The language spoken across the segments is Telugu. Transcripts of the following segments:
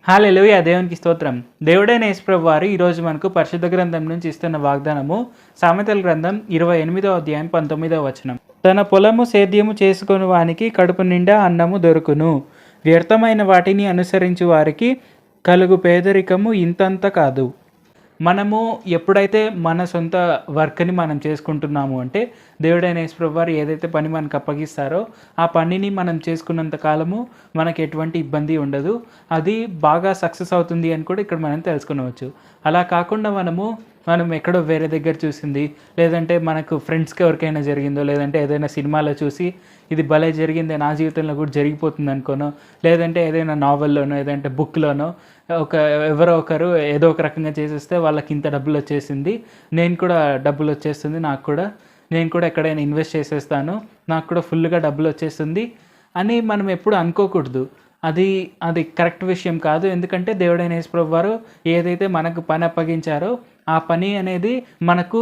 హల్లెలూయా! దేవునికి స్తోత్రం. దేవుడైన యేసుప్రభు వారు ఈరోజు మనకు పరిశుద్ధ గ్రంథం నుంచి ఇస్తున్న వాగ్దానము సామెతల గ్రంథం 28వ అధ్యాయం 19వ వచనం. తన పొలము సేద్యము చేసుకొని వానికి కడుపు నిండా అన్నము దొరుకును. వ్యర్థమైన వాటిని అనుసరించు వారికి కలుగు పేదరికము ఇంతంత కాదు. మనము ఎప్పుడైతే మన సొంత వర్క్ని మనం చేసుకుంటున్నాము అంటే దేవుడైన యేసుప్రభు వారు ఏదైతే పని మనకు అప్పగిస్తారో ఆ పనిని మనం చేసుకున్నంత కాలము మనకు ఎటువంటి ఇబ్బంది ఉండదు. అది బాగా సక్సెస్ అవుతుంది అని కూడా ఇక్కడ మనం తెలుసుకునవచ్చు. అలా కాకుండా మనం ఎక్కడో వేరే దగ్గర చూసింది, లేదంటే మనకు ఫ్రెండ్స్కి ఎవరికైనా జరిగిందో, లేదంటే ఏదైనా సినిమాలో చూసి ఇది భలే జరిగింది నా జీవితంలో కూడా జరిగిపోతుంది అనుకోనో, లేదంటే ఏదైనా నావెల్లోనో ఏదంటే బుక్లోనో ఎవరో ఒకరు ఏదో ఒక రకంగా చేసేస్తే వాళ్ళకి ఇంత డబ్బులు వచ్చేసింది, నేను కూడా డబ్బులు వచ్చేస్తుంది, నేను కూడా ఎక్కడైనా ఇన్వెస్ట్ చేసేస్తాను, నాకు కూడా ఫుల్గా డబ్బులు వచ్చేస్తుంది అని మనం ఎప్పుడు అనుకోకూడదు. అది కరెక్ట్ విషయం కాదు. ఎందుకంటే దేవుడైన యేసుప్రభు వారు ఏదైతే మనకు పని అప్పగించారో ఆ పని అనేది మనకు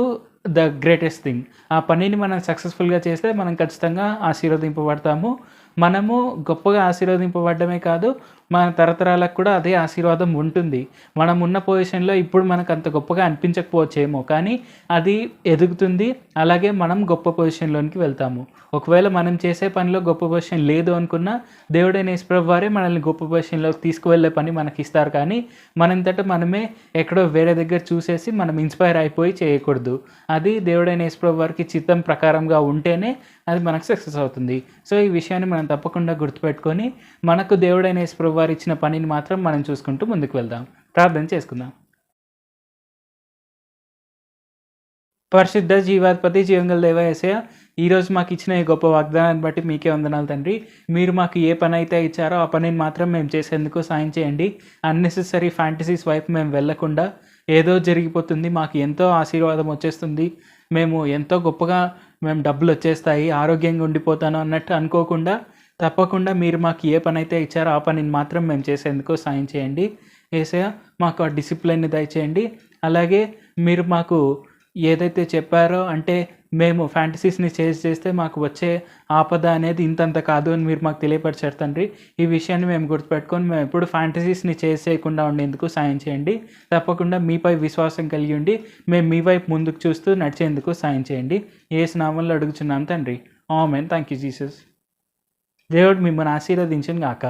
ద గ్రేటెస్ట్ థింగ్. ఆ పనిని మనం సక్సెస్ఫుల్గా చేస్తే మనం ఖచ్చితంగా ఆశీర్వదింపబడతాము. మనము గొప్పగా ఆశీర్వదింపబడమే కాదు, మన తరతరాలకు కూడా అదే ఆశీర్వాదం ఉంటుంది. మనం ఉన్న పొజిషన్లో ఇప్పుడు మనకు అంత గొప్పగా అనిపించకపోవచ్చేమో, కానీ అది ఎదుగుతుంది. అలాగే మనం గొప్ప పొజిషన్లోనికి వెళ్తాము. ఒకవేళ మనం చేసే పనిలో గొప్ప పొజిషన్ లేదు అనుకున్నా దేవుడైన యేసుప్రభు వారే మనల్ని గొప్ప పొజిషన్లోకి తీసుకువెళ్ళే పని మనకి ఇస్తారు. కానీ మనంతట మనమే ఎక్కడో వేరే దగ్గర చూసేసి మనం ఇన్స్పైర్ అయిపోయి చేయకూడదు. అది దేవుడైన యేసుప్రభు వారికి చిత్తం ప్రకారంగా ఉంటేనే అది మనకు సక్సెస్ అవుతుంది. సో ఈ విషయాన్ని మనం తప్పకుండా గుర్తుపెట్టుకొని మనకు దేవుడైన యేసుప్రభు వారు ఇచ్చిన పనిని మాత్రం మనం చూసుకుంటూ ముందుకు వెళ్దాం. ప్రార్థన చేసుకుందాం. పరిశుద్ధ జీవాధిపతి జీవంగల దేవ యేసయ్య, ఈరోజు మాకు ఇచ్చిన ఈ గొప్ప వాగ్దానాన్ని బట్టి మీకే వందనాలు తండ్రి. మీరు మాకు ఏ పని అయితే ఇచ్చారో ఆ పనిని మాత్రం మేము చేసేందుకు సాయం చేయండి. అన్నెసెసరీ ఫ్యాంటసీస్ వైపు మేము వెళ్ళకుండా ఏదో జరిగిపోతుంది, మాకు ఎంతో ఆశీర్వాదం వచ్చేస్తుంది, మేము ఎంతో గొప్పగా డబ్బులు వచ్చేస్తాయి, ఆరోగ్యంగా ఉండిపోతాను అన్నట్టు అనుకోకుండా తప్పకుండా మీరు మాకు ఏ పని అయితే ఇచ్చారో ఆ పనిని మాత్రం మేము చేసేందుకు సాయం చేయండి. యేసయ్య, మాకు ఆ డిసిప్లిన్ని దయచేయండి. అలాగే మీరు మాకు ఏదైతే చెప్పారో అంటే మేము ఫ్యాంటసీస్ని చేస్తే మాకు వచ్చే ఆపద అనేది ఇంతంత కాదు అని మీరు మాకు తెలియపరిచారు తండ్రి. ఈ విషయాన్ని మేము గుర్తుపెట్టుకొని మేము ఎప్పుడు ఫ్యాంటసీస్ని చేయకుండా ఉండేందుకు సాయం చేయండి. తప్పకుండా మీపై విశ్వాసం కలిగి ఉండి మేము మీ వైపు ముందుకు చూస్తూ నడిచేందుకు సాయం చేయండి. యేసు నామములో అడుగుచున్నాం తండ్రి. ఆమేన్. Thank you Jesus. దేవుడు మిమ్మల్ని ఆశీర్వదించును గాక.